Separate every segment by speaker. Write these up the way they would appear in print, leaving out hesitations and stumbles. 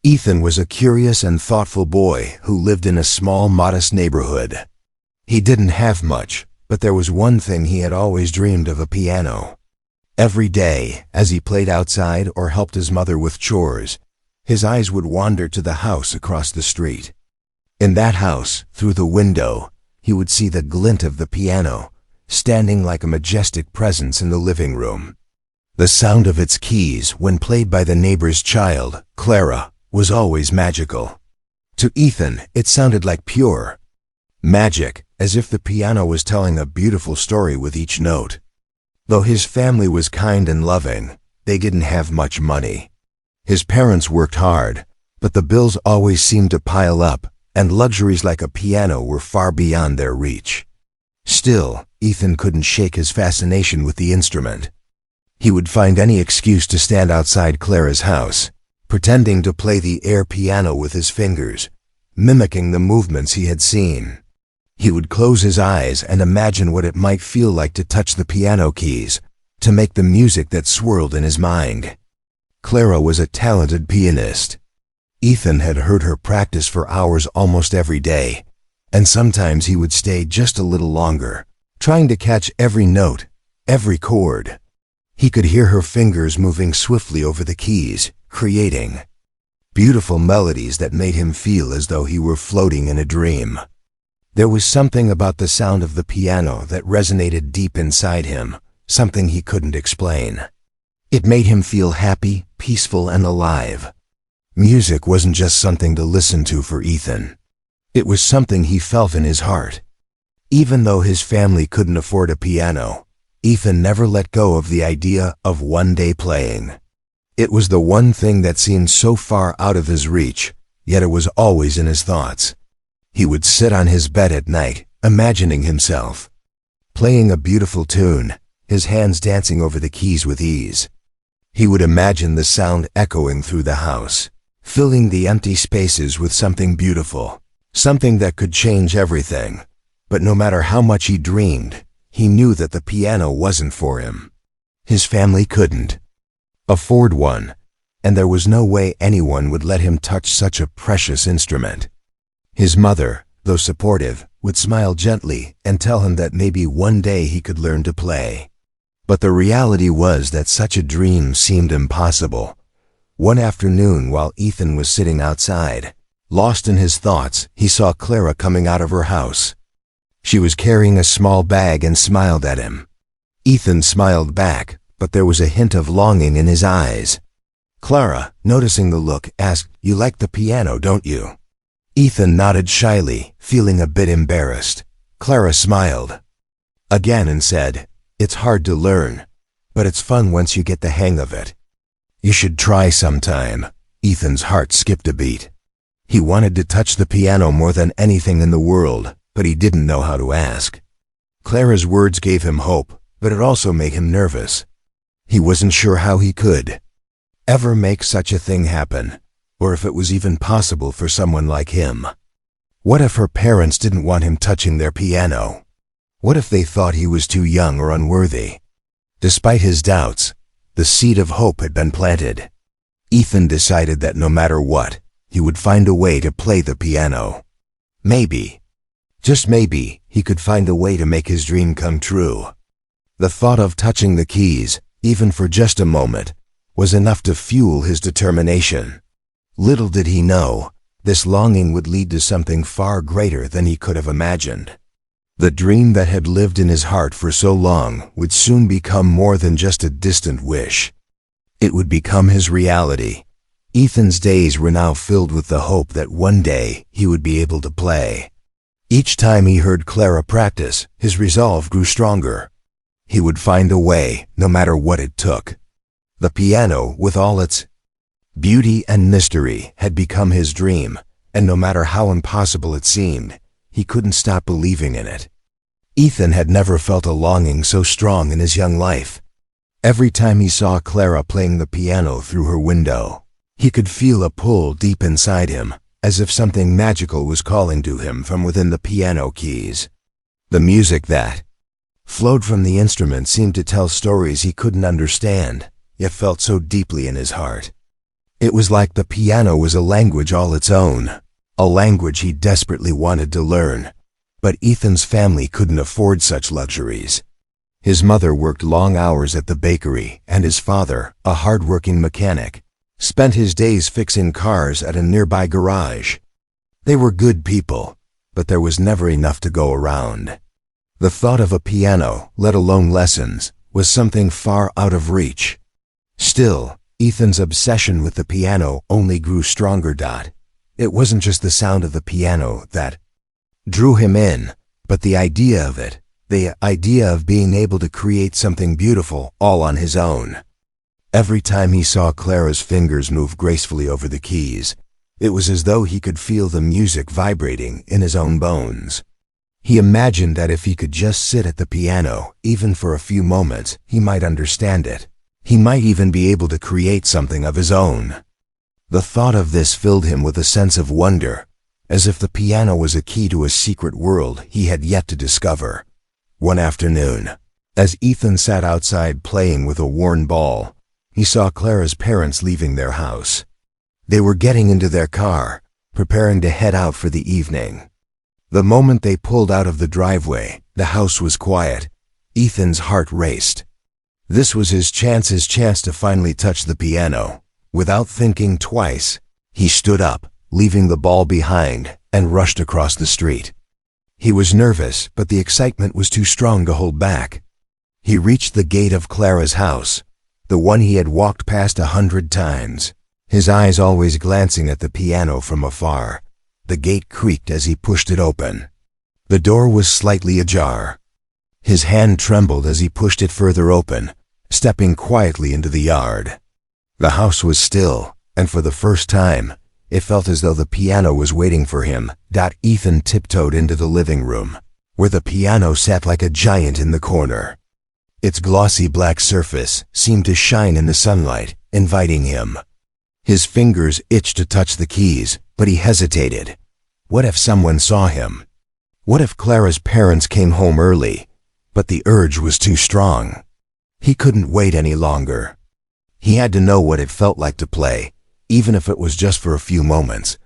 Speaker 1: Ethan was a curious and thoughtful boy who lived in a small, modest neighborhood. He didn't have much, but there was one thing he had always dreamed of: a piano. Every day, as he played outside or helped his mother with chores, his eyes would wander to the house across the street. In that house, through the window, he would see the glint of the piano, standing like a majestic presence in the living room. The sound of its keys, when played by the neighbor's child, Clara, was always magical. To Ethan, it sounded like pure magic, as if the piano was telling a beautiful story with each note. Though his family was kind and loving, they didn't have much money. His parents worked hard, but the bills always seemed to pile up, and luxuries like a piano were far beyond their reach. Still, Ethan couldn't shake his fascination with the instrument. He would find any excuse to stand outside Clara's house, pretending to play the air piano with his fingers, mimicking the movements he had seen. He would close his eyes and imagine what it might feel like to touch the piano keys, to make the music that swirled in his mind. Clara was a talented pianist. Ethan had heard her practice for hours almost every day, and sometimes he would stay just a little longer, trying to catch every note, every chord. He could hear her fingers moving swiftly over the keys, creating beautiful melodies that made him feel as though he were floating in a dream. There was something about the sound of the piano that resonated deep inside him, something he couldn't explain. It made him feel happy, peaceful, and alive. Music wasn't just something to listen to for Ethan. It was something he felt in his heart. Even though his family couldn't afford a piano, Ethan never let go of the idea of one day playing. It was the one thing that seemed so far out of his reach, yet it was always in his thoughts. He would sit on his bed at night, imagining himself playing a beautiful tune, his hands dancing over the keys with ease. He would imagine the sound echoing through the house, filling the empty spaces with something beautiful, something that could change everything. But no matter how much he dreamed, he knew that the piano wasn't for him. His family couldn't afford one, and there was no way anyone would let him touch such a precious instrument. His mother, though supportive, would smile gently and tell him that maybe one day he could learn to play. But the reality was that such a dream seemed impossible. One afternoon, while Ethan was sitting outside, lost in his thoughts, he saw Clara coming out of her house. She was carrying a small bag and smiled at him. Ethan smiled back, but there was a hint of longing in his eyes. Clara, noticing the look, asked, "You like the piano, don't you?" Ethan nodded shyly, feeling a bit embarrassed. Clara smiled again and said, "It's hard to learn, but it's fun once you get the hang of it. You should try sometime." Ethan's heart skipped a beat. He wanted to touch the piano more than anything in the world, but he didn't know how to ask. Clara's words gave him hope, but it also made him nervous. He wasn't sure how he could ever make such a thing happen, or if it was even possible for someone like him. What if her parents didn't want him touching their piano? What if they thought he was too young or unworthy? Despite his doubts, the seed of hope had been planted. Ethan decided that no matter what, he would find a way to play the piano. Maybe, just maybe, he could find a way to make his dream come true. The thought of touching the keys, even for just a moment, was enough to fuel his determination. Little did he know, this longing would lead to something far greater than he could have imagined. The dream that had lived in his heart for so long would soon become more than just a distant wish. It would become his reality. Ethan's days were now filled with the hope that one day he would be able to play. Each time he heard Clara practice, his resolve grew stronger. He would find a way, no matter what it took. The piano, with all its beauty and mystery, had become his dream, and no matter how impossible it seemed, he couldn't stop believing in it. Ethan had never felt a longing so strong in his young life. Every time he saw Clara playing the piano through her window, he could feel a pull deep inside him, as if something magical was calling to him from within the piano keys. The music that flowed from the instrument seemed to tell stories he couldn't understand, yet felt so deeply in his heart. It was like the piano was a language all its own, a language he desperately wanted to learn. But Ethan's family couldn't afford such luxuries. His mother worked long hours at the bakery, and his father, a hard-working mechanic, spent his days fixing cars at a nearby garage. They were good people, but there was never enough to go around. The thought of a piano, let alone lessons, was something far out of reach. Still, Ethan's obsession with the piano only grew stronger. It wasn't just the sound of the piano that drew him in, but the idea of it, the idea of being able to create something beautiful all on his own. Every time he saw Clara's fingers move gracefully over the keys, it was as though he could feel the music vibrating in his own bones. He imagined that if he could just sit at the piano, even for a few moments, he might understand it. He might even be able to create something of his own. The thought of this filled him with a sense of wonder, as if the piano was a key to a secret world he had yet to discover. One afternoon, as Ethan sat outside playing with a worn ball, he saw Clara's parents leaving their house. They were getting into their car, preparing to head out for the evening. The moment they pulled out of the driveway, the house was quiet. Ethan's heart raced. This was his chance to finally touch the piano. Without thinking twice, he stood up, leaving the ball behind, and rushed across the street. He was nervous, but the excitement was too strong to hold back. He reached the gate of Clara's house, the one he had walked past 100 times, his eyes always glancing at the piano from afar. The gate creaked as he pushed it open. The door was slightly ajar. His hand trembled as he pushed it further open, stepping quietly into the yard. The house was still, and for the first time, it felt as though the piano was waiting for him. Ethan tiptoed into the living room, where the piano sat like a giant in the corner. Its glossy black surface seemed to shine in the sunlight, inviting him. His fingers itched to touch the keys, but he hesitated. What if someone saw him? What if Clara's parents came home early? But the urge was too strong. He couldn't wait any longer. He had to know what it felt like to play, even if it was just for a few moments.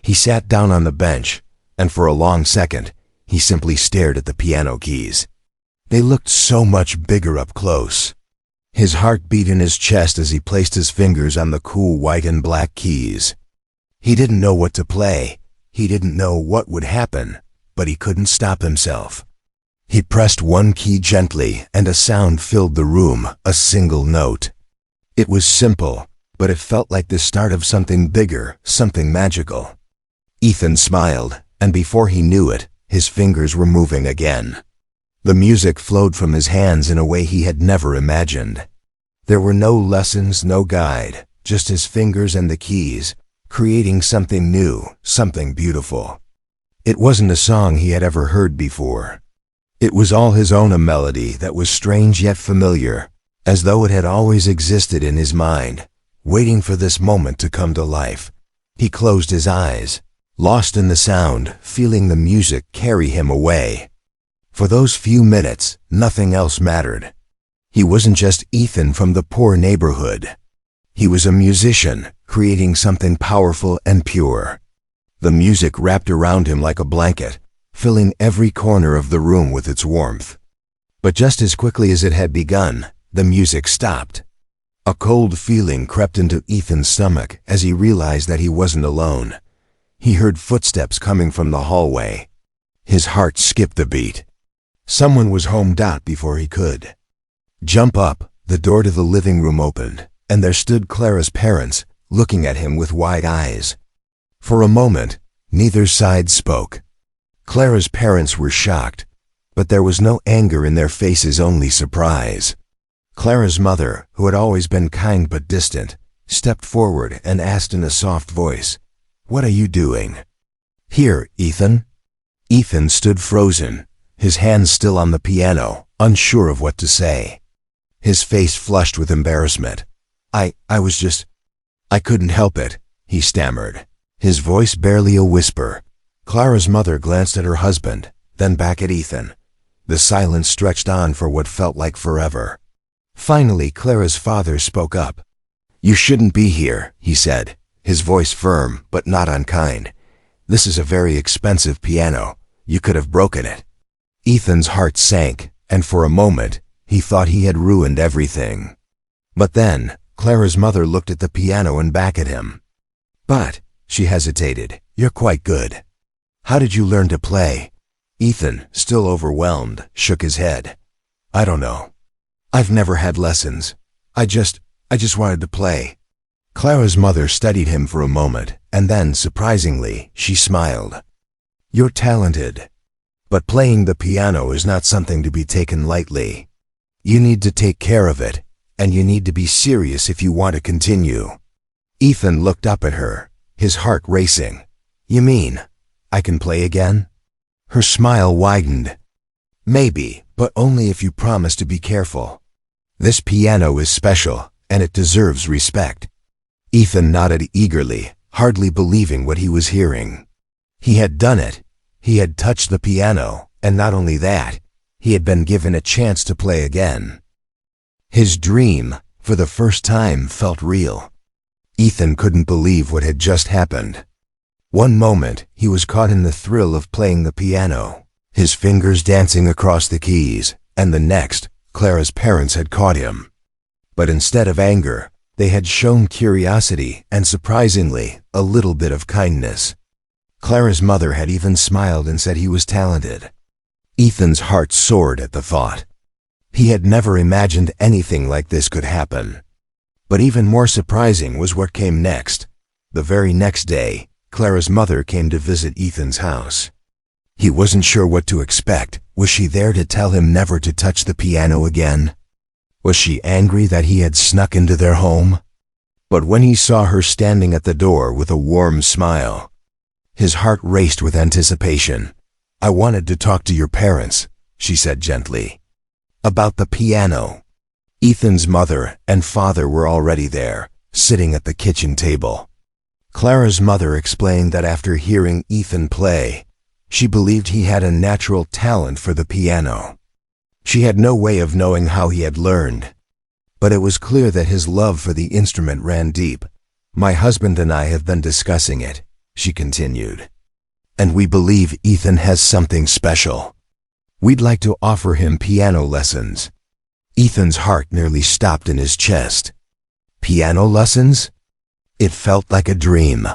Speaker 1: He sat down on the bench, and for a long second, he simply stared at the piano keys. They looked so much bigger up close. His heart beat in his chest as he placed his fingers on the cool white and black keys. He didn't know what to play. He didn't know what would happen, but he couldn't stop himself. He pressed one key gently, and a sound filled the room, a single note. It was simple, but it felt like the start of something bigger, something magical. Ethan smiled, and before he knew it, his fingers were moving again. The music flowed from his hands in a way he had never imagined. There were no lessons, no guide, just his fingers and the keys, creating something new, something beautiful. It wasn't a song he had ever heard before. It was all his own, a melody that was strange yet familiar, as though it had always existed in his mind, waiting for this moment to come to life. He closed his eyes, lost in the sound, feeling the music carry him away. For those few minutes, nothing else mattered. He wasn't just Ethan from the poor neighborhood. He was a musician, creating something powerful and pure. The music wrapped around him like a blanket, filling every corner of the room with its warmth. But just as quickly as it had begun, the music stopped. A cold feeling crept into Ethan's stomach as he realized that he wasn't alone. He heard footsteps coming from the hallway. His heart skipped a beat. Someone was home. Before he could jump up, the door to the living room opened, and there stood Clara's parents, looking at him with wide eyes. For a moment, neither side spoke. Clara's parents were shocked, but there was no anger in their faces, only surprise. Clara's mother, who had always been kind but distant, stepped forward and asked in a soft voice, "What are you doing?" "Here, Ethan." Ethan stood frozen, his hands still on the piano, unsure of what to say. His face flushed with embarrassment. I couldn't help it," he stammered, his voice barely a whisper. Clara's mother glanced at her husband, then back at Ethan. The silence stretched on for what felt like forever. Finally, Clara's father spoke up. "You shouldn't be here," he said, his voice firm but not unkind. "This is a very expensive piano. You could have broken it." Ethan's heart sank, and for a moment, he thought he had ruined everything. But then, Clara's mother looked at the piano and back at him. "But," she hesitated, "you're quite good. How did you learn to play?" Ethan, still overwhelmed, shook his head. "I don't know. I've never had lessons. I just wanted to play." Clara's mother studied him for a moment, and then, surprisingly, she smiled. "You're talented. But playing the piano is not something to be taken lightly. You need to take care of it, and you need to be serious if you want to continue." Ethan looked up at her, his heart racing. "You mean, I can play again?" Her smile widened. "Maybe, but only if you promise to be careful. This piano is special, and it deserves respect." Ethan nodded eagerly, hardly believing what he was hearing. He had done it. He had touched the piano, and not only that, he had been given a chance to play again. His dream, for the first time, felt real. Ethan couldn't believe what had just happened. One moment, he was caught in the thrill of playing the piano, his fingers dancing across the keys, and the next, Clara's parents had caught him. But instead of anger, they had shown curiosity and, surprisingly, a little bit of kindness. Clara's mother had even smiled and said he was talented. Ethan's heart soared at the thought. He had never imagined anything like this could happen. But even more surprising was what came next. The very next day, Clara's mother came to visit Ethan's house. He wasn't sure what to expect. Was she there to tell him never to touch the piano again? Was she angry that he had snuck into their home? But when he saw her standing at the door with a warm smile, his heart raced with anticipation. "I wanted to talk to your parents," she said gently. "About the piano." Ethan's mother and father were already there, sitting at the kitchen table. Clara's mother explained that after hearing Ethan play, she believed he had a natural talent for the piano. She had no way of knowing how he had learned, but it was clear that his love for the instrument ran deep. "My husband and I have been discussing it," she continued, "and we believe Ethan has something special. We'd like to offer him piano lessons." Ethan's heart nearly stopped in his chest. Piano lessons? It felt like a dream.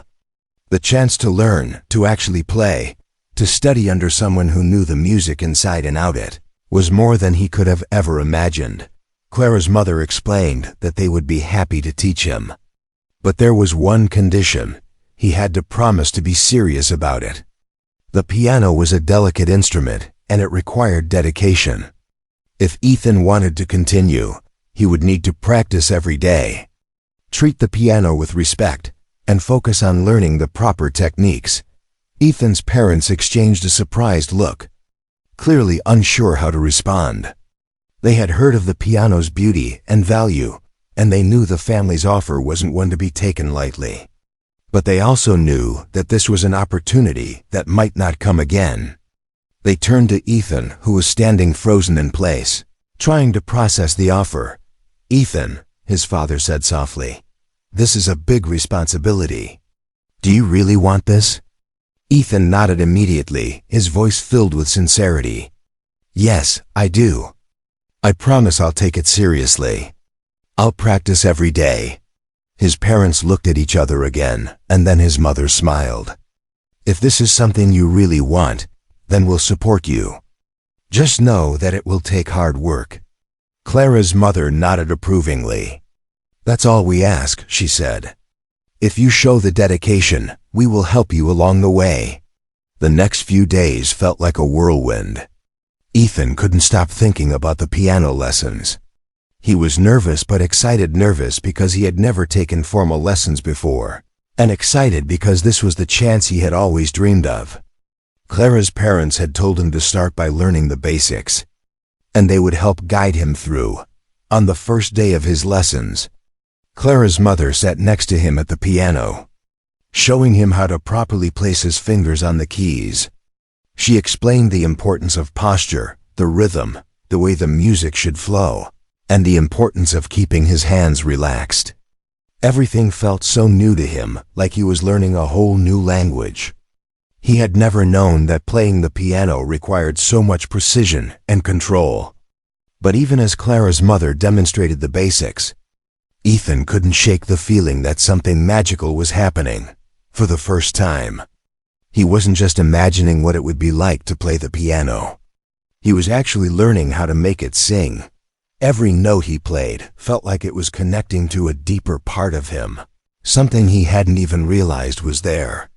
Speaker 1: The chance to learn, to actually play, to study under someone who knew the music inside and out it, was more than he could have ever imagined. Clara's mother explained that they would be happy to teach him. But there was one condition. He had to promise to be serious about it. The piano was a delicate instrument, and it required dedication. If Ethan wanted to continue, he would need to practice every day, treat the piano with respect, and focus on learning the proper techniques. Ethan's parents exchanged a surprised look, clearly unsure how to respond. They had heard of the piano's beauty and value, and they knew the family's offer wasn't one to be taken lightly. But they also knew that this was an opportunity that might not come again. They turned to Ethan, who was standing frozen in place, trying to process the offer. "Ethan," his father said softly, "this is a big responsibility. Do you really want this?" Ethan nodded immediately, his voice filled with sincerity. "Yes, I do. I promise I'll take it seriously. I'll practice every day." His parents looked at each other again, and then his mother smiled. "If this is something you really want, then we'll support you. Just know that it will take hard work." Clara's mother nodded approvingly. "That's all we ask," she said. "If you show the dedication, we will help you along the way." The next few days felt like a whirlwind. Ethan couldn't stop thinking about the piano lessons. He was nervous but excited, nervous because he had never taken formal lessons before, and excited because this was the chance he had always dreamed of. Clara's parents had told him to start by learning the basics, and they would help guide him through. On the first day of his lessons, Clara's mother sat next to him at the piano, showing him how to properly place his fingers on the keys. She explained the importance of posture, the rhythm, the way the music should flow, and the importance of keeping his hands relaxed. Everything felt so new to him, like he was learning a whole new language. He had never known that playing the piano required so much precision and control. But even as Clara's mother demonstrated the basics, Ethan couldn't shake the feeling that something magical was happening. For the first time, he wasn't just imagining what it would be like to play the piano. He was actually learning how to make it sing. Every note he played felt like it was connecting to a deeper part of him, something he hadn't even realized was there.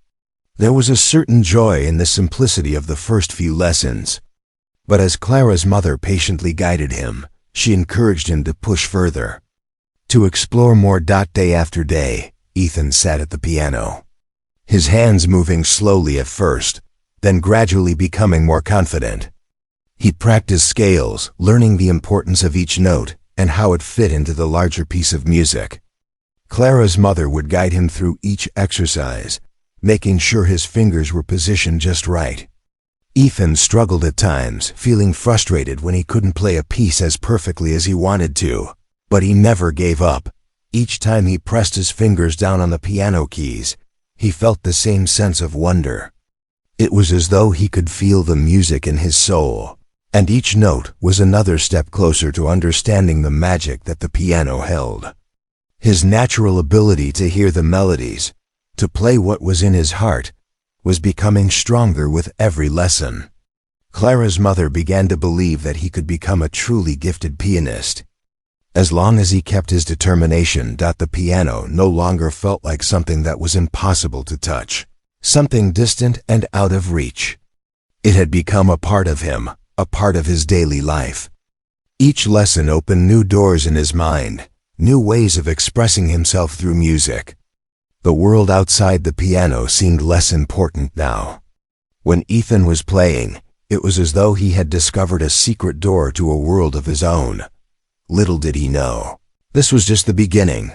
Speaker 1: There was a certain joy in the simplicity of the first few lessons. But as Clara's mother patiently guided him, she encouraged him to push further, to explore more. Day after day, Ethan sat at the piano, his hands moving slowly at first, then gradually becoming more confident. He practiced scales, learning the importance of each note and how it fit into the larger piece of music. Clara's mother would guide him through each exercise, making sure his fingers were positioned just right. Ethan struggled at times, feeling frustrated when he couldn't play a piece as perfectly as he wanted to. But he never gave up. Each time he pressed his fingers down on the piano keys, he felt the same sense of wonder. It was as though he could feel the music in his soul. And each note was another step closer to understanding the magic that the piano held. His natural ability to hear the melodies, to play what was in his heart, was becoming stronger with every lesson. Clara's mother began to believe that he could become a truly gifted pianist. As long as he kept his determination, the piano no longer felt like something that was impossible to touch, something distant and out of reach. It had become a part of him, a part of his daily life. Each lesson opened new doors in his mind, new ways of expressing himself through music. The world outside the piano seemed less important now. When Ethan was playing, it was as though he had discovered a secret door to a world of his own. Little did he know, this was just the beginning.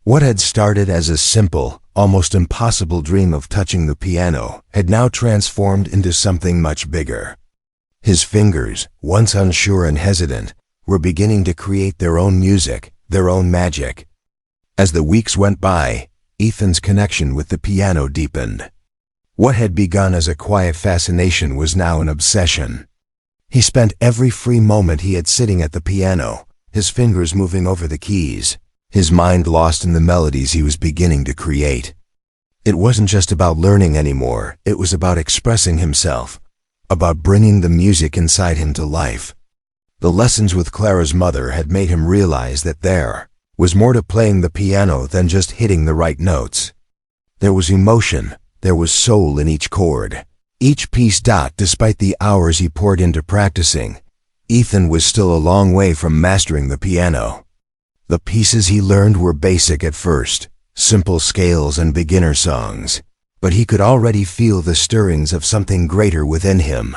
Speaker 1: What had started as a simple, almost impossible dream of touching the piano had now transformed into something much bigger. His fingers, once unsure and hesitant, were beginning to create their own music, their own magic. As the weeks went by, Ethan's connection with the piano deepened. What had begun as a quiet fascination was now an obsession. He spent every free moment he had sitting at the piano, his fingers moving over the keys, his mind lost in the melodies he was beginning to create. It wasn't just about learning anymore, it was about expressing himself, about bringing the music inside him to life. The lessons with Clara's mother had made him realize that there was more to playing the piano than just hitting the right notes. There was emotion, there was soul in each chord, each piece. Despite the hours he poured into practicing, Ethan was still a long way from mastering the piano. The pieces he learned were basic at first, simple scales and beginner songs, but he could already feel the stirrings of something greater within him.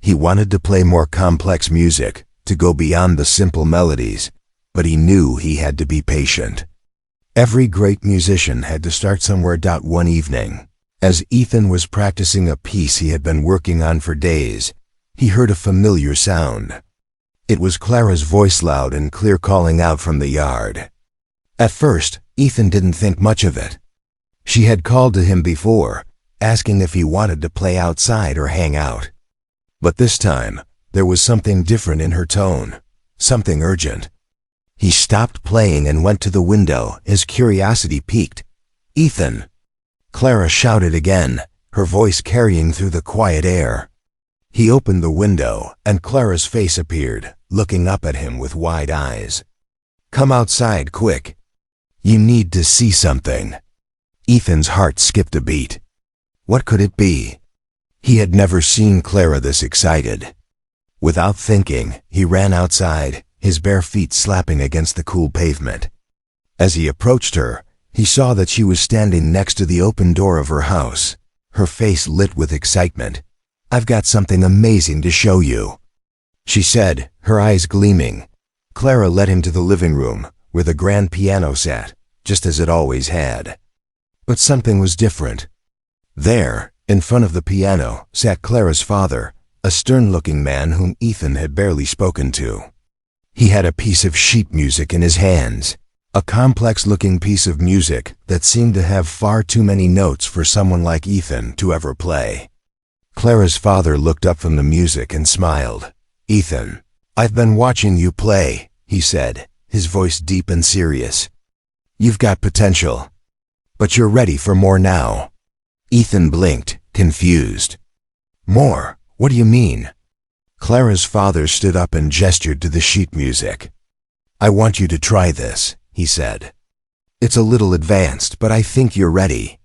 Speaker 1: He wanted to play more complex music, to go beyond the simple melodies, but he knew he had to be patient. Every great musician had to start somewhere. One evening, as Ethan was practicing a piece he had been working on for days, he heard a familiar sound. It was Clara's voice, loud and clear, calling out from the yard. At first, Ethan didn't think much of it. She had called to him before, asking if he wanted to play outside or hang out. But this time, there was something different in her tone, something urgent. He stopped playing and went to the window, his curiosity piqued. "Ethan!" Clara shouted again, her voice carrying through the quiet air. He opened the window, and Clara's face appeared, looking up at him with wide eyes. "Come outside, quick. You need to see something." Ethan's heart skipped a beat. What could it be? He had never seen Clara this excited. Without thinking, he ran outside, his bare feet slapping against the cool pavement. As he approached her, he saw that she was standing next to the open door of her house, her face lit with excitement. "I've got something amazing to show you," she said, her eyes gleaming. Clara led him to the living room, where the grand piano sat, just as it always had. But something was different. There, in front of the piano, sat Clara's father, a stern-looking man whom Ethan had barely spoken to. He had a piece of sheet music in his hands, A complex-looking piece of music that seemed to have far too many notes for someone like Ethan to ever play. Clara's father looked up from the music and smiled. "Ethan, I've been watching you play," he said, his voice deep and serious. "You've got potential, but you're ready for more now." Ethan blinked, confused. "More? What do you mean?" Clara's father stood up and gestured to the sheet music. "I want you to try this," he said. "It's a little advanced, but I think you're ready."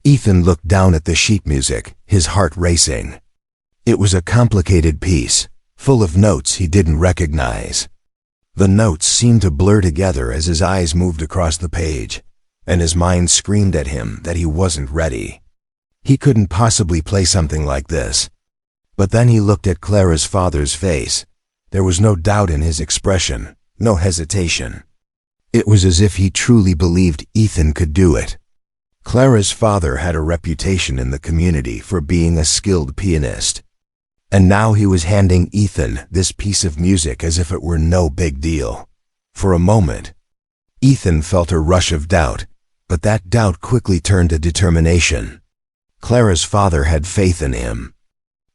Speaker 1: Ethan looked down at the sheet music, his heart racing. It was a complicated piece, full of notes he didn't recognize. The notes seemed to blur together as his eyes moved across the page, and his mind screamed at him that he wasn't ready. He couldn't possibly play something like this. But then he looked at Clara's father's face. There was no doubt in his expression, no hesitation. It was as if he truly believed Ethan could do it. Clara's father had a reputation in the community for being a skilled pianist. And now he was handing Ethan this piece of music as if it were no big deal. For a moment, Ethan felt a rush of doubt, but that doubt quickly turned to determination. Clara's father had faith in him.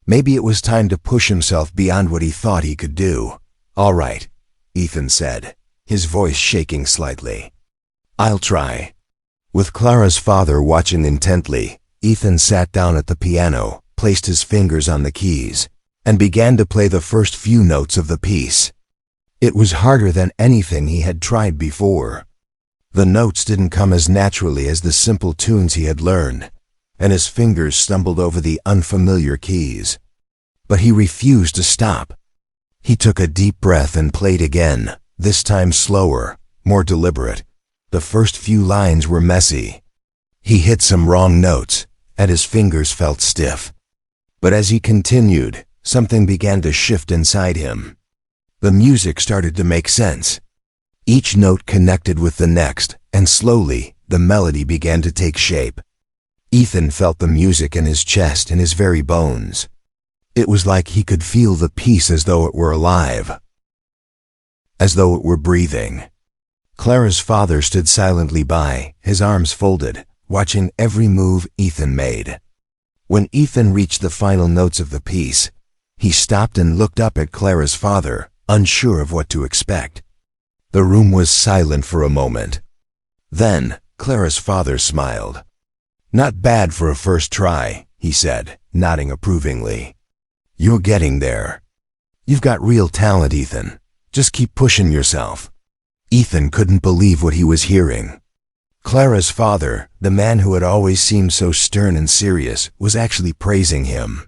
Speaker 1: Maybe it was time to push himself beyond what he thought he could do. "All right," Ethan said, his voice shaking slightly. "I'll try." With Clara's father watching intently, Ethan sat down at the piano, placed his fingers on the keys, and began to play the first few notes of the piece. It was harder than anything he had tried before. The notes didn't come as naturally as the simple tunes he had learned, and his fingers stumbled over the unfamiliar keys. But he refused to stop. He took a deep breath and played again, this time slower, more deliberate. The first few lines were messy. He hit some wrong notes, and his fingers felt stiff. But as he continued, something began to shift inside him. The music started to make sense. Each note connected with the next, and slowly, the melody began to take shape. Ethan felt the music in his chest and his very bones. It was like he could feel the piece as though it were alive, as though it were breathing. Clara's father stood silently by, his arms folded, watching every move Ethan made. When Ethan reached the final notes of the piece, he stopped and looked up at Clara's father, unsure of what to expect. The room was silent for a moment. Then, Clara's father smiled. "Not bad for a first try," he said, nodding approvingly. "You're getting there. You've got real talent, Ethan. Just keep pushing yourself." Ethan couldn't believe what he was hearing. Clara's father, the man who had always seemed so stern and serious, was actually praising him.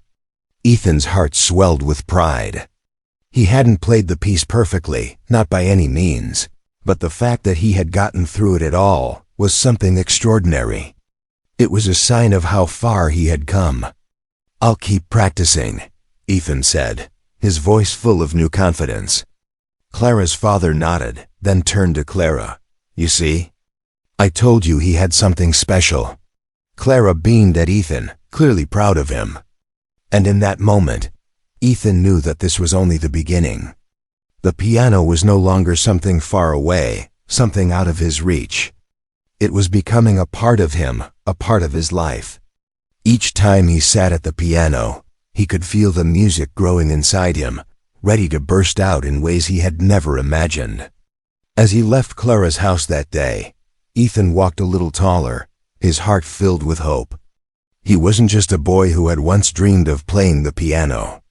Speaker 1: Ethan's heart swelled with pride. He hadn't played the piece perfectly, not by any means, but the fact that he had gotten through it at all was something extraordinary. It was a sign of how far he had come. "I'll keep practicing," Ethan said, his voice full of new confidence. Clara's father nodded, then turned to Clara. "You see? I told you he had something special." Clara beamed at Ethan, clearly proud of him. And in that moment, Ethan knew that this was only the beginning. The piano was no longer something far away, something out of his reach. It was becoming a part of him, a part of his life. Each time he sat at the piano, he could feel the music growing inside him, ready to burst out in ways he had never imagined. As he left Clara's house that day, Ethan walked a little taller, his heart filled with hope. He wasn't just a boy who had once dreamed of playing the piano.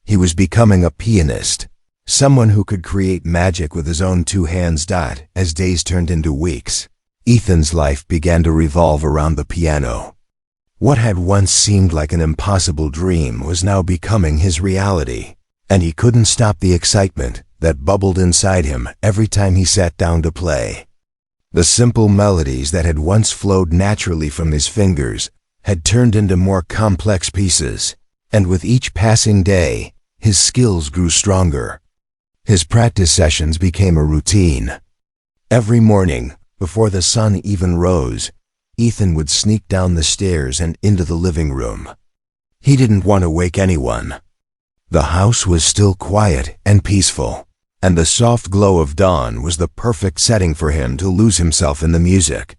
Speaker 1: He was becoming a pianist, someone who could create magic with his own two hands. As days turned into weeks, Ethan's life began to revolve around the piano. What had once seemed like an impossible dream was now becoming his reality, and he couldn't stop the excitement that bubbled inside him every time he sat down to play. The simple melodies that had once flowed naturally from his fingers had turned into more complex pieces, and with each passing day, his skills grew stronger. His practice sessions became a routine. Every morning, before the sun even rose, Ethan would sneak down the stairs and into the living room. He didn't want to wake anyone. The house was still quiet and peaceful, and the soft glow of dawn was the perfect setting for him to lose himself in the music.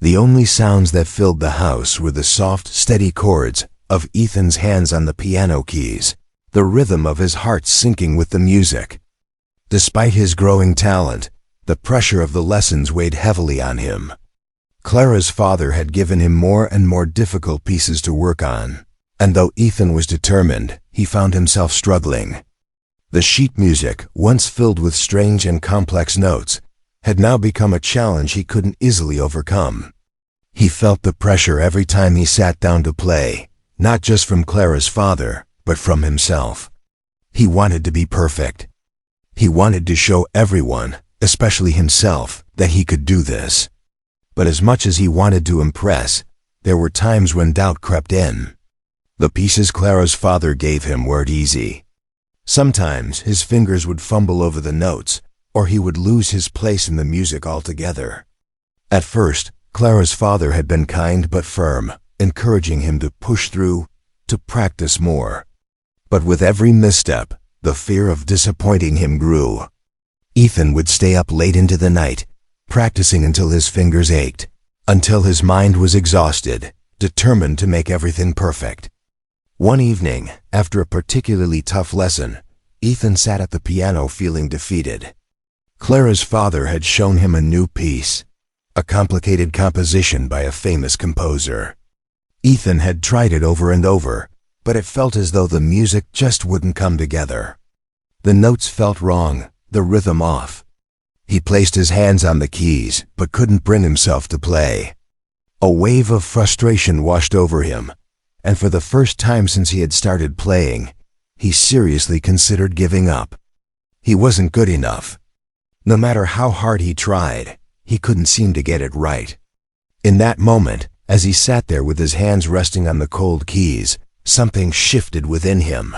Speaker 1: The only sounds that filled the house were the soft, steady chords of Ethan's hands on the piano keys, the rhythm of his heart syncing with the music. Despite his growing talent, the pressure of the lessons weighed heavily on him. Clara's father had given him more and more difficult pieces to work on, and though Ethan was determined, he found himself struggling. The sheet music, once filled with strange and complex notes, had now become a challenge he couldn't easily overcome. He felt the pressure every time he sat down to play, not just from Clara's father, but from himself. He wanted to be perfect. He wanted to show everyone, especially himself, that he could do this. But as much as he wanted to impress, there were times when doubt crept in. The pieces Clara's father gave him weren't easy. Sometimes his fingers would fumble over the notes, or he would lose his place in the music altogether. At first, Clara's father had been kind but firm, encouraging him to push through, to practice more. But with every misstep, the fear of disappointing him grew. Ethan would stay up late into the night, practicing until his fingers ached, until his mind was exhausted, determined to make everything perfect. One evening, after a particularly tough lesson, Ethan sat at the piano feeling defeated. Clara's father had shown him a new piece, a complicated composition by a famous composer. Ethan had tried it over and over, but it felt as though the music just wouldn't come together. The notes felt wrong, the rhythm off. He placed his hands on the keys, but couldn't bring himself to play. A wave of frustration washed over him, and for the first time since he had started playing, he seriously considered giving up. He wasn't good enough. No matter how hard he tried, he couldn't seem to get it right. In that moment, as he sat there with his hands resting on the cold keys, something shifted within him.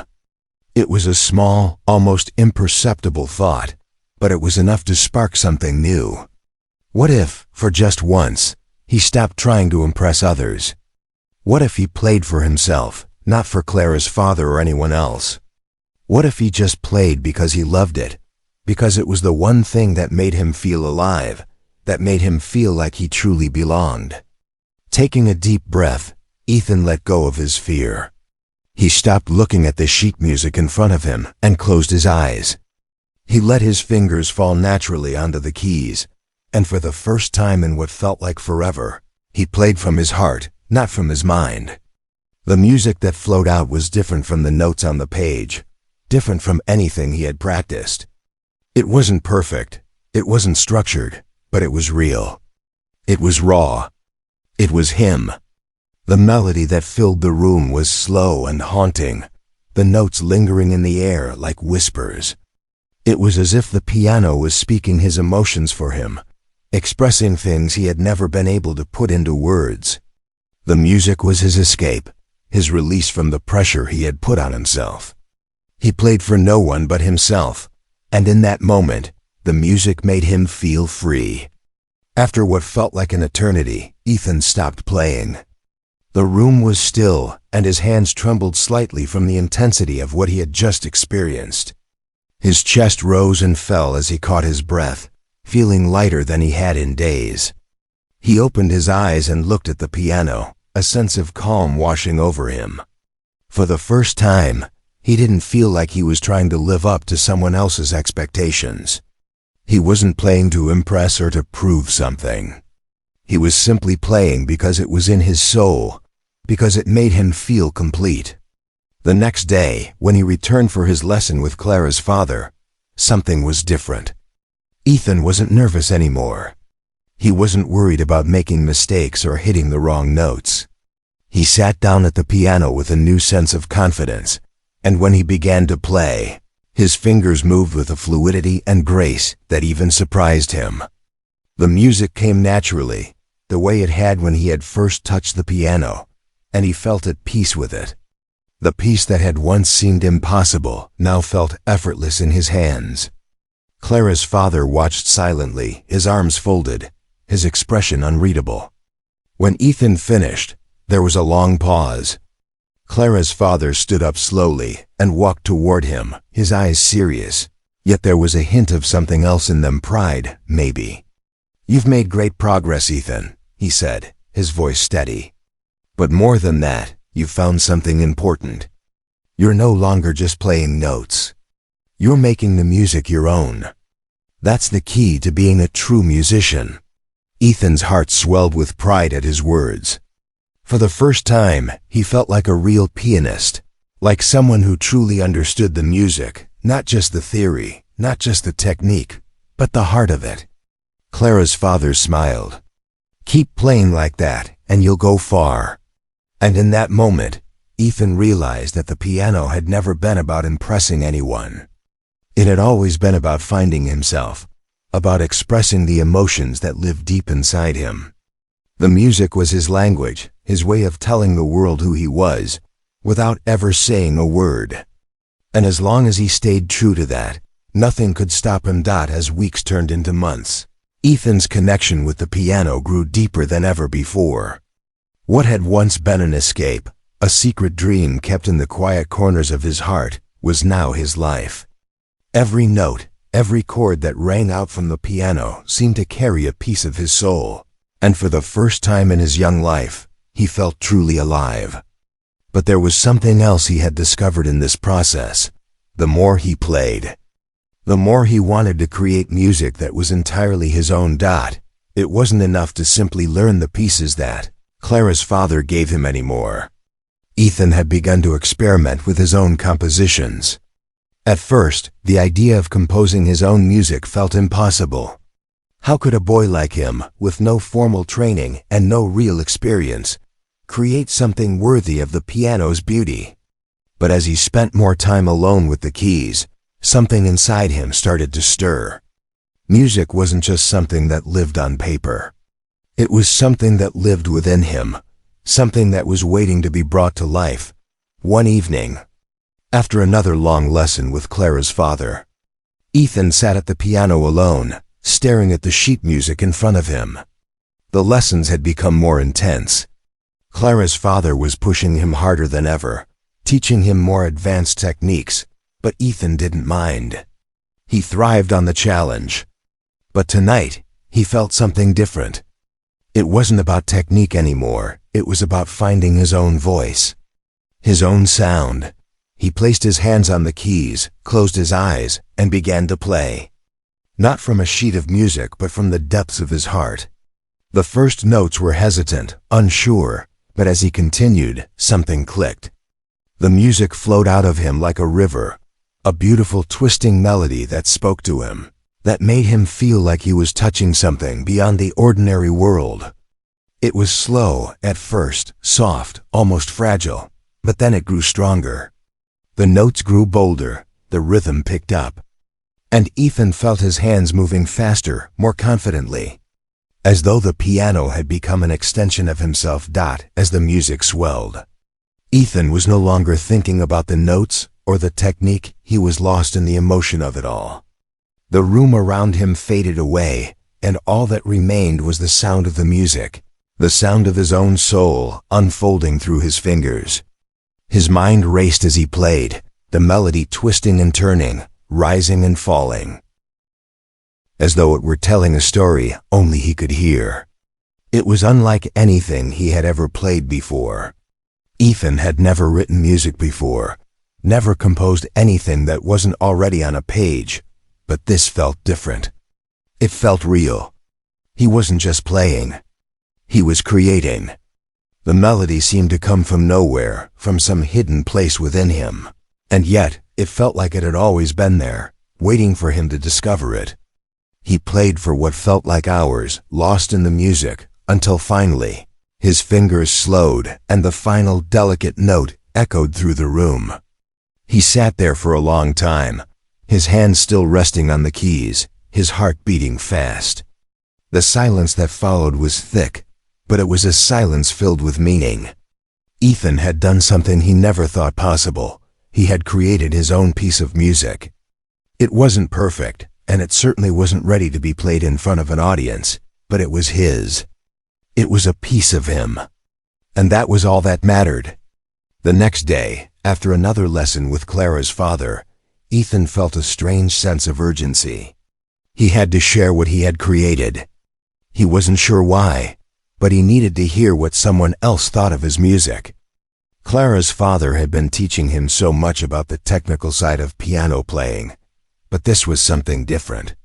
Speaker 1: It was a small, almost imperceptible thought, but it was enough to spark something new. What if, for just once, he stopped trying to impress others? What if he played for himself, not for Clara's father or anyone else? What if he just played because he loved it, because it was the one thing that made him feel alive, that made him feel like he truly belonged? Taking a deep breath, Ethan let go of his fear. He stopped looking at the sheet music in front of him and closed his eyes. He let his fingers fall naturally onto the keys, and for the first time in what felt like forever, he played from his heart, not from his mind. The music that flowed out was different from the notes on the page, different from anything he had practiced. It wasn't perfect, it wasn't structured, but it was real. It was raw. It was him. The melody that filled the room was slow and haunting, the notes lingering in the air like whispers. It was as if the piano was speaking his emotions for him, expressing things he had never been able to put into words. The music was his escape, his release from the pressure he had put on himself. He played for no one but himself, and in that moment, the music made him feel free. After what felt like an eternity, Ethan stopped playing. The room was still, and his hands trembled slightly from the intensity of what he had just experienced. His chest rose and fell as he caught his breath, feeling lighter than he had in days. He opened his eyes and looked at the piano, a sense of calm washing over him. For the first time, he didn't feel like he was trying to live up to someone else's expectations. He wasn't playing to impress or to prove something. He was simply playing because it was in his soul, because it made him feel complete. The next day, when he returned for his lesson with Clara's father, something was different. Ethan wasn't nervous anymore. He wasn't worried about making mistakes or hitting the wrong notes. He sat down at the piano with a new sense of confidence, and when he began to play, his fingers moved with a fluidity and grace that even surprised him. The music came naturally, the way it had when he had first touched the piano, and he felt at peace with it. The piece that had once seemed impossible now felt effortless in his hands. Clara's father watched silently, his arms folded, his expression unreadable. When Ethan finished, there was a long pause. Clara's father stood up slowly and walked toward him, his eyes serious, Yet there was a hint of something else in them, pride, maybe. "You've made great progress, Ethan," he said, his voice steady. "But more than that, you've found something important. You're no longer just playing notes. You're making the music your own. That's the key to being a true musician." Ethan's heart swelled with pride at his words. For the first time, he felt like a real pianist, like someone who truly understood the music, not just the theory, not just the technique, but the heart of it. Clara's father smiled. "Keep playing like that, and you'll go far." And in that moment, Ethan realized that the piano had never been about impressing anyone. It had always been about finding himself, about expressing the emotions that lived deep inside him. The music was his language, his way of telling the world who he was, without ever saying a word. And as long as he stayed true to that, nothing could stop him. As weeks turned into months, Ethan's connection with the piano grew deeper than ever before. What had once been an escape, a secret dream kept in the quiet corners of his heart, was now his life. Every note, every chord that rang out from the piano seemed to carry a piece of his soul, and for the first time in his young life, he felt truly alive. But there was something else he had discovered in this process. The more he played, the more he wanted to create music that was entirely his own. It wasn't enough to simply learn the pieces that Clara's father gave him anymore. Ethan had begun to experiment with his own compositions. At first, the idea of composing his own music felt impossible. How could a boy like him, with no formal training and no real experience, create something worthy of the piano's beauty? But as he spent more time alone with the keys, something inside him started to stir. Music wasn't just something that lived on paper. It was something that lived within him, something that was waiting to be brought to life. One evening, after another long lesson with Clara's father, Ethan sat at the piano alone, staring at the sheet music in front of him. The lessons had become more intense. Clara's father was pushing him harder than ever, teaching him more advanced techniques, but Ethan didn't mind. He thrived on the challenge. But tonight, he felt something different. It wasn't about technique anymore, it was about finding his own voice, his own sound. He placed his hands on the keys, closed his eyes, and began to play. Not from a sheet of music, but from the depths of his heart. The first notes were hesitant, unsure, but as he continued, something clicked. The music flowed out of him like a river, a beautiful twisting melody that spoke to him, that made him feel like he was touching something beyond the ordinary world. It was slow at first, soft, almost fragile, but then it grew stronger. The notes grew bolder, the rhythm picked up, and Ethan felt his hands moving faster, more confidently, as though the piano had become an extension of himself. As the music swelled, Ethan was no longer thinking about the notes or the technique, he was lost in the emotion of it all. The room around him faded away, and all that remained was the sound of the music, the sound of his own soul unfolding through his fingers. His mind raced as he played, the melody twisting and turning, rising and falling, as though it were telling a story only he could hear. It was unlike anything he had ever played before. Ethan had never written music before, never composed anything that wasn't already on a page. But this felt different. It felt real. He wasn't just playing. He was creating. The melody seemed to come from nowhere, from some hidden place within him. And yet, it felt like it had always been there, waiting for him to discover it. He played for what felt like hours, lost in the music, until finally, his fingers slowed and the final delicate note echoed through the room. He sat there for a long time, his hands still resting on the keys, his heart beating fast. The silence that followed was thick, but it was a silence filled with meaning. Ethan had done something he never thought possible. He had created his own piece of music. It wasn't perfect, and it certainly wasn't ready to be played in front of an audience, but it was his. It was a piece of him. And that was all that mattered. The next day, after another lesson with Clara's father, Ethan felt a strange sense of urgency. He had to share what he had created. He wasn't sure why, but he needed to hear what someone else thought of his music. Clara's father had been teaching him so much about the technical side of piano playing, but this was something different.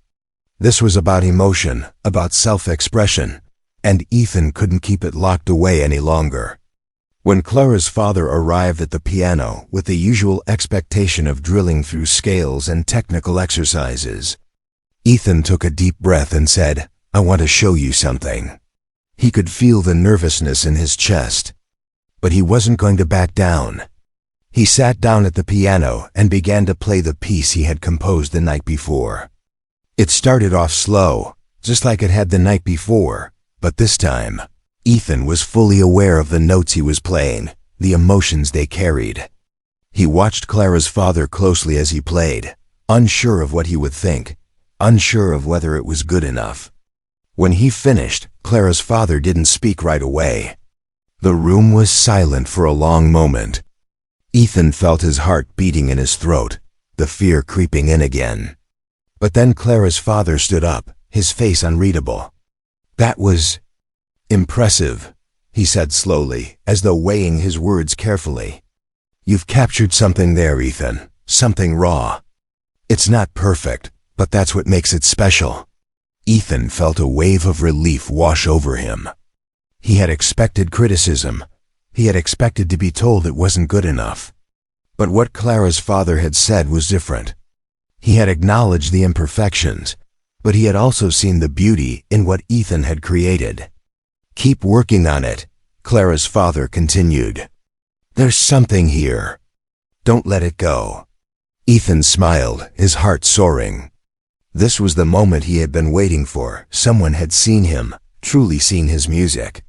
Speaker 1: This was about emotion, about self-expression, and Ethan couldn't keep it locked away any longer. When Clara's father arrived at the piano with the usual expectation of drilling through scales and technical exercises, Ethan took a deep breath and said, "I want to show you something." He could feel the nervousness in his chest, but he wasn't going to back down. He sat down at the piano and began to play the piece he had composed the night before. It started off slow, just like it had the night before, but this time, Ethan was fully aware of the notes he was playing, the emotions they carried. He watched Clara's father closely as he played, unsure of what he would think, unsure of whether it was good enough. When he finished, Clara's father didn't speak right away. The room was silent for a long moment. Ethan felt his heart beating in his throat, the fear creeping in again. But then Clara's father stood up, his face unreadable. "That was impressive," he said slowly, as though weighing his words carefully. "You've captured something there, Ethan, something raw. It's not perfect, but that's what makes it special." Ethan felt a wave of relief wash over him. He had expected criticism. He had expected to be told it wasn't good enough. But what Clara's father had said was different. He had acknowledged the imperfections, but he had also seen the beauty in what Ethan had created. "Keep working on it," Clara's father continued. "There's something here. Don't let it go." Ethan smiled, his heart soaring. This was the moment he had been waiting for. Someone had seen him, truly seen his music.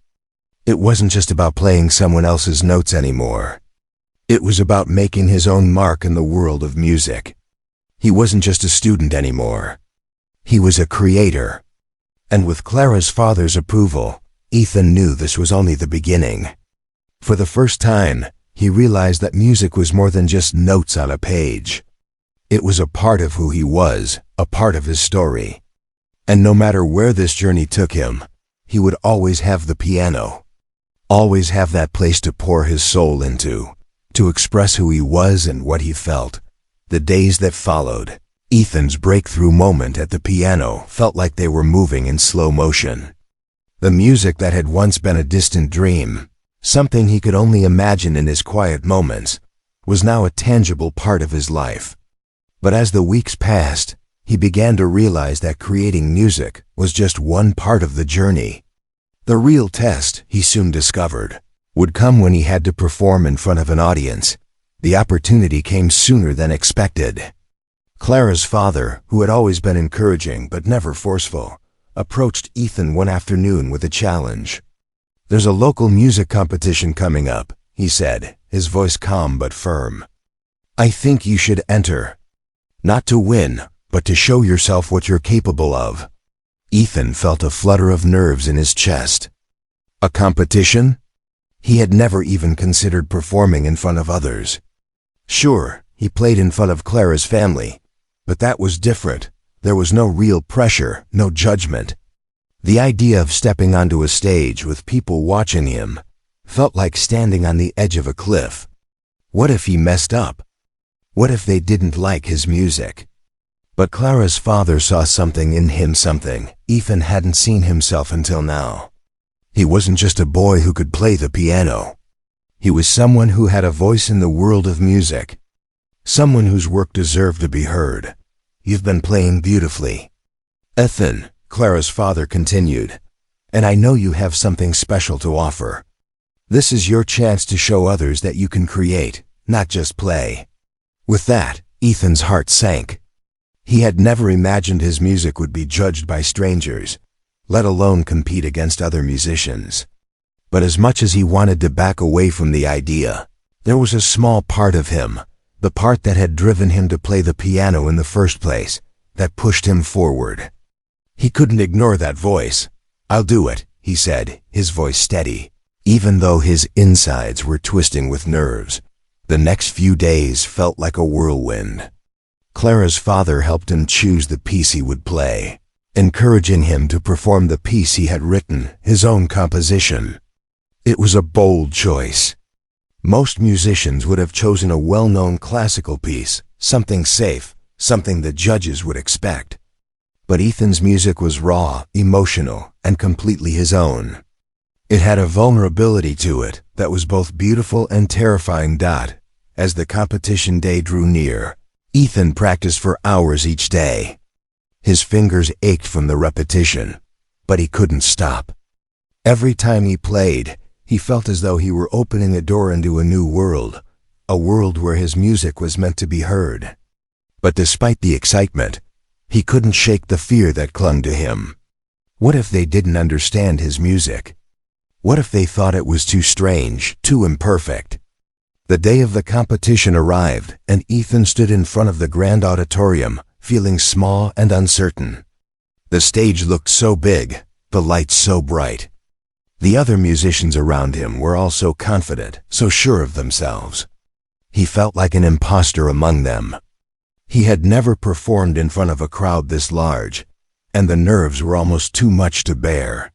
Speaker 1: It wasn't just about playing someone else's notes anymore. It was about making his own mark in the world of music. He wasn't just a student anymore. He was a creator. And with Clara's father's approval, Ethan knew this was only the beginning. For the first time, he realized that music was more than just notes on a page. It was a part of who he was, a part of his story. And no matter where this journey took him, he would always have the piano. Always have that place to pour his soul into, to express who he was and what he felt. The days that followed, Ethan's breakthrough moment at the piano felt like they were moving in slow motion. The music that had once been a distant dream, something he could only imagine in his quiet moments, was now a tangible part of his life. But as the weeks passed, he began to realize that creating music was just one part of the journey. The real test, he soon discovered, would come when he had to perform in front of an audience. The opportunity came sooner than expected. Clara's father, who had always been encouraging but never forceful, approached Ethan one afternoon with a challenge. "There's a local music competition coming up," he said, his voice calm but firm. "I think you should enter. Not to win, but to show yourself what you're capable of." Ethan felt a flutter of nerves in his chest. A competition? He had never even considered performing in front of others. Sure, he played in front of Clara's family, but that was different. There was no real pressure, no judgment. The idea of stepping onto a stage with people watching him felt like standing on the edge of a cliff. What if he messed up? What if they didn't like his music? But Clara's father saw something in him, something Ethan hadn't seen himself until now. He wasn't just a boy who could play the piano. He was someone who had a voice in the world of music. Someone whose work deserved to be heard. "You've been playing beautifully, Ethan," Clara's father continued, "and I know you have something special to offer. This is your chance to show others that you can create, not just play." With that, Ethan's heart sank. He had never imagined his music would be judged by strangers, let alone compete against other musicians. But as much as he wanted to back away from the idea, there was a small part of him, the part that had driven him to play the piano in the first place, that pushed him forward. He couldn't ignore that voice. "I'll do it," he said, his voice steady, even though his insides were twisting with nerves. The next few days felt like a whirlwind. Clara's father helped him choose the piece he would play, encouraging him to perform the piece he had written, his own composition. It was a bold choice. Most musicians would have chosen a well-known classical piece, something safe, something the judges would expect. But Ethan's music was raw, emotional, and completely his own. It had a vulnerability to it that was both beautiful and terrifying. As the competition day drew near, Ethan practiced for hours each day. His fingers ached from the repetition, but he couldn't stop. Every time he played, he felt as though he were opening a door into a new world, a world where his music was meant to be heard. But despite the excitement, he couldn't shake the fear that clung to him. What if they didn't understand his music? What if they thought it was too strange, too imperfect? The day of the competition arrived, and Ethan stood in front of the grand auditorium, feeling small and uncertain. The stage looked so big, the lights so bright. The other musicians around him were all so confident, so sure of themselves. He felt like an imposter among them. He had never performed in front of a crowd this large, and the nerves were almost too much to bear.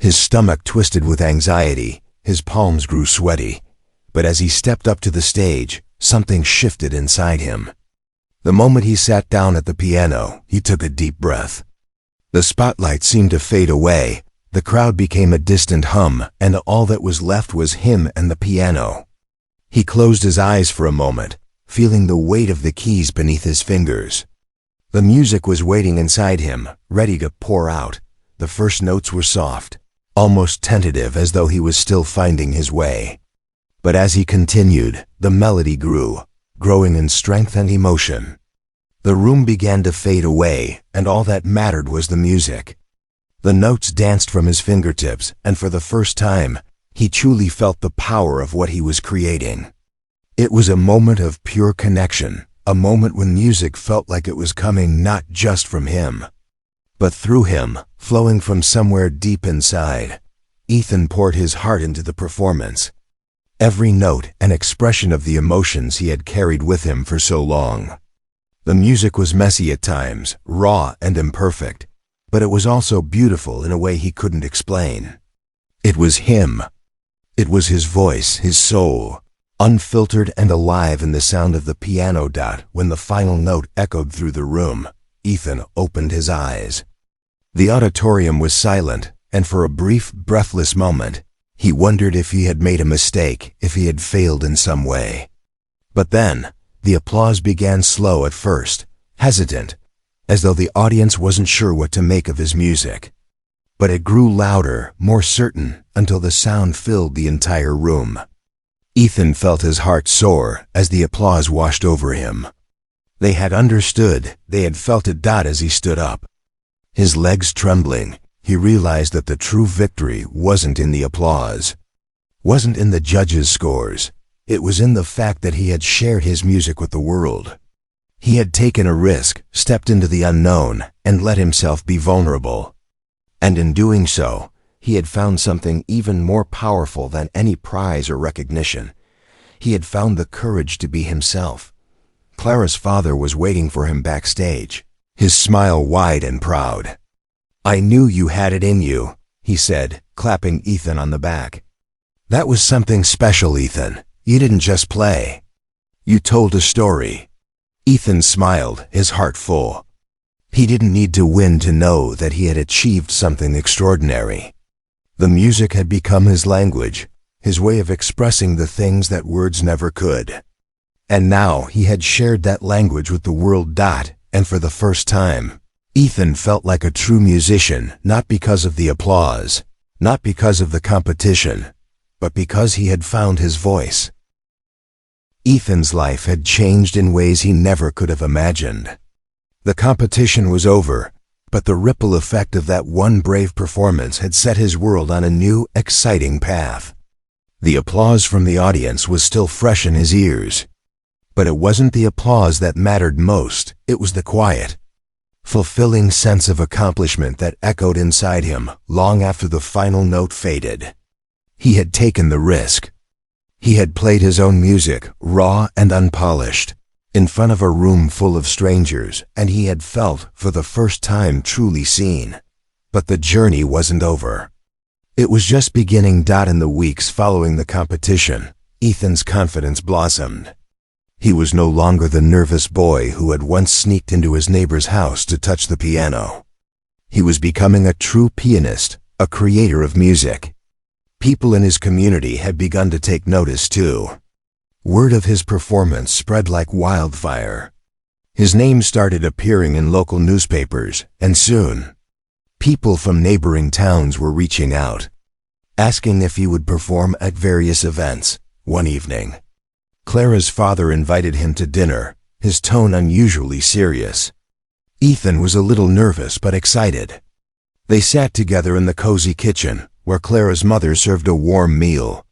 Speaker 1: His stomach twisted with anxiety, his palms grew sweaty, but as he stepped up to the stage, something shifted inside him. The moment he sat down at the piano, he took a deep breath. The spotlight seemed to fade away. The crowd became a distant hum, and all that was left was him and the piano. He closed his eyes for a moment, feeling the weight of the keys beneath his fingers. The music was waiting inside him, ready to pour out. The first notes were soft, almost tentative, as though he was still finding his way. But as he continued, the melody grew, growing in strength and emotion. The room began to fade away, and all that mattered was the music. The notes danced from his fingertips, and for the first time, he truly felt the power of what he was creating. It was a moment of pure connection, a moment when music felt like it was coming not just from him, but through him, flowing from somewhere deep inside. Ethan poured his heart into the performance. Every note an expression of the emotions he had carried with him for so long. The music was messy at times, raw and imperfect, but it was also beautiful in a way he couldn't explain. It was him. It was his voice, his soul, unfiltered and alive in the sound of the piano. When the final note echoed through the room, Ethan opened his eyes. The auditorium was silent, and for a brief, breathless moment, he wondered if he had made a mistake, if he had failed in some way. But then, the applause began slow at first, hesitant, as though the audience wasn't sure what to make of his music. But it grew louder, more certain, until the sound filled the entire room. Ethan felt his heart soar as the applause washed over him. They had understood, they had felt it. As he stood up, his legs trembling, he realized that the true victory wasn't in the applause, wasn't in the judges' scores. It was in the fact that he had shared his music with the world. He had taken a risk, stepped into the unknown, and let himself be vulnerable. And in doing so, he had found something even more powerful than any prize or recognition. He had found the courage to be himself. Clara's father was waiting for him backstage, his smile wide and proud. "I knew you had it in you," he said, clapping Ethan on the back. "That was something special, Ethan. You didn't just play. You told a story." Ethan smiled, his heart full. He didn't need to win to know that he had achieved something extraordinary. The music had become his language, his way of expressing the things that words never could. And now he had shared that language with the world. And for the first time, Ethan felt like a true musician, not because of the applause, not because of the competition, but because he had found his voice. Ethan's life had changed in ways he never could have imagined. The competition was over, but the ripple effect of that one brave performance had set his world on a new, exciting path. The applause from the audience was still fresh in his ears. But it wasn't the applause that mattered most, it was the quiet, fulfilling sense of accomplishment that echoed inside him long after the final note faded. He had taken the risk. He had played his own music, raw and unpolished, in front of a room full of strangers, and he had felt, for the first time, truly seen. But the journey wasn't over. It was just beginning. In the weeks following the competition, Ethan's confidence blossomed. He was no longer the nervous boy who had once sneaked into his neighbor's house to touch the piano. He was becoming a true pianist, a creator of music. People in his community had begun to take notice too. Word of his performance spread like wildfire. His name started appearing in local newspapers, and soon, people from neighboring towns were reaching out, asking if he would perform at various events. One evening, Clara's father invited him to dinner, his tone unusually serious. Ethan was a little nervous but excited. They sat together in the cozy kitchen, where Clara's mother served a warm meal.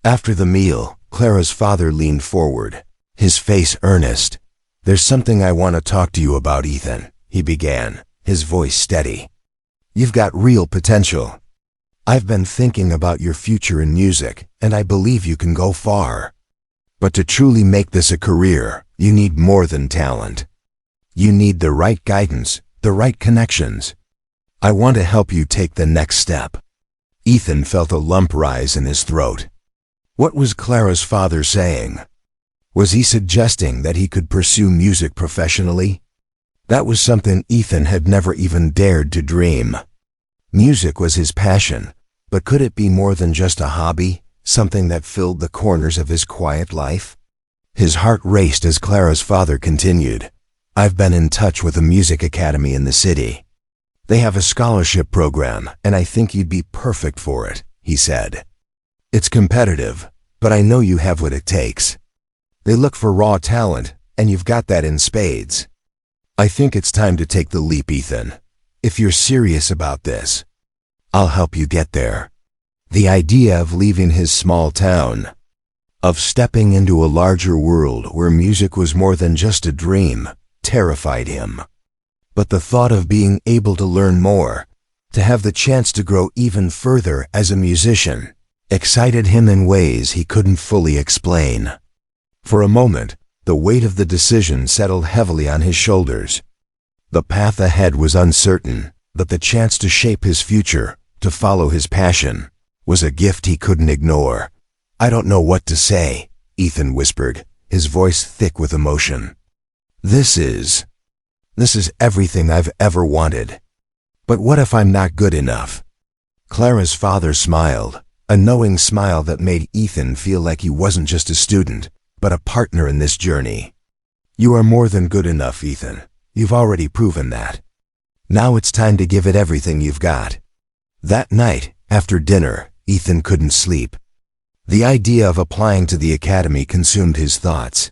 Speaker 1: After the meal, Clara's father leaned forward, his face earnest. "There's something I want to talk to you about, Ethan," he began, his voice steady. "You've got real potential. I've been thinking about your future in music, and I believe you can go far. But to truly make this a career, you need more than talent. You need the right guidance, the right connections. I want to help you take the next step." Ethan felt a lump rise in his throat. What was Clara's father saying? Was he suggesting that he could pursue music professionally? That was something Ethan had never even dared to dream. Music was his passion, but could it be more than just a hobby, something that filled the corners of his quiet life? His heart raced as Clara's father continued, "I've been in touch with a music academy in the city. They have a scholarship program, and I think you'd be perfect for it," he said. "It's competitive, but I know you have what it takes. They look for raw talent, and you've got that in spades. I think it's time to take the leap, Ethan. If you're serious about this, I'll help you get there." The idea of leaving his small town, of stepping into a larger world where music was more than just a dream, terrified him. But the thought of being able to learn more, to have the chance to grow even further as a musician, excited him in ways he couldn't fully explain. For a moment, the weight of the decision settled heavily on his shoulders. The path ahead was uncertain, but the chance to shape his future, to follow his passion, was a gift he couldn't ignore. "I don't know what to say," Ethan whispered, his voice thick with emotion. This is everything I've ever wanted. But what if I'm not good enough?" Clara's father smiled, a knowing smile that made Ethan feel like he wasn't just a student, but a partner in this journey. "You are more than good enough, Ethan. You've already proven that. Now it's time to give it everything you've got." That night, after dinner, Ethan couldn't sleep. The idea of applying to the academy consumed his thoughts.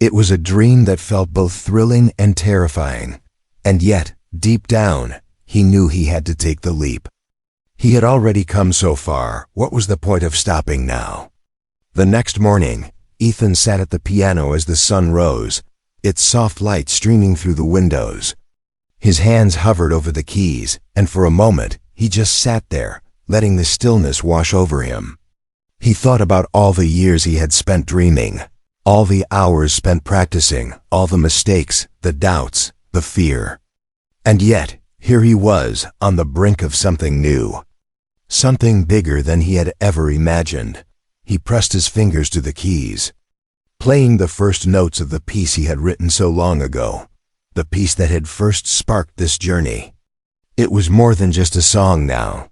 Speaker 1: It was a dream that felt both thrilling and terrifying, and yet, deep down, he knew he had to take the leap. He had already come so far. What was the point of stopping now? The next morning, Ethan sat at the piano as the sun rose, its soft light streaming through the windows. His hands hovered over the keys, and for a moment, he just sat there, letting the stillness wash over him. He thought about all the years he had spent dreaming, all the hours spent practicing, all the mistakes, the doubts, the fear. And yet, here he was, on the brink of something new. Something bigger than he had ever imagined. He pressed his fingers to the keys, playing the first notes of the piece he had written so long ago, the piece that had first sparked this journey. It was more than just a song now.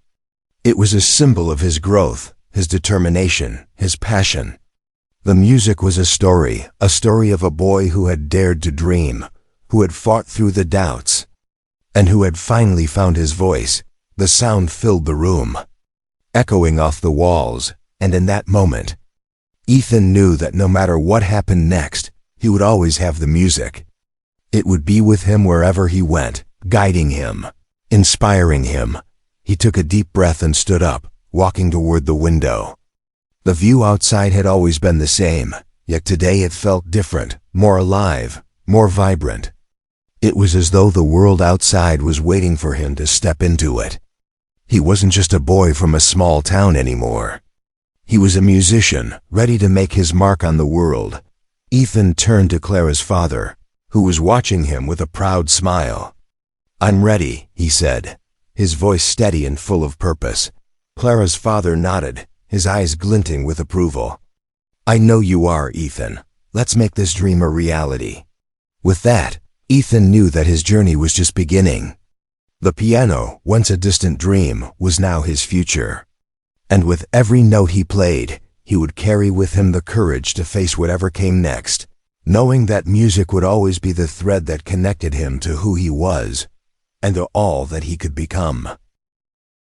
Speaker 1: It was a symbol of his growth, his determination, his passion. The music was a story of a boy who had dared to dream, who had fought through the doubts, and who had finally found his voice. The sound filled the room, echoing off the walls, and in that moment, Ethan knew that no matter what happened next, he would always have the music. It would be with him wherever he went, guiding him, inspiring him. He took a deep breath and stood up, walking toward the window. The view outside had always been the same, yet today it felt different, more alive, more vibrant. It was as though the world outside was waiting for him to step into it. He wasn't just a boy from a small town anymore. He was a musician, ready to make his mark on the world. Ethan turned to Clara's father, who was watching him with a proud smile. "I'm ready," he said, his voice steady and full of purpose. Clara's father nodded, his eyes glinting with approval. "I know you are, Ethan. Let's make this dream a reality." With that, Ethan knew that his journey was just beginning. The piano, once a distant dream, was now his future. And with every note he played, he would carry with him the courage to face whatever came next, knowing that music would always be the thread that connected him to who he was and to all that he could become.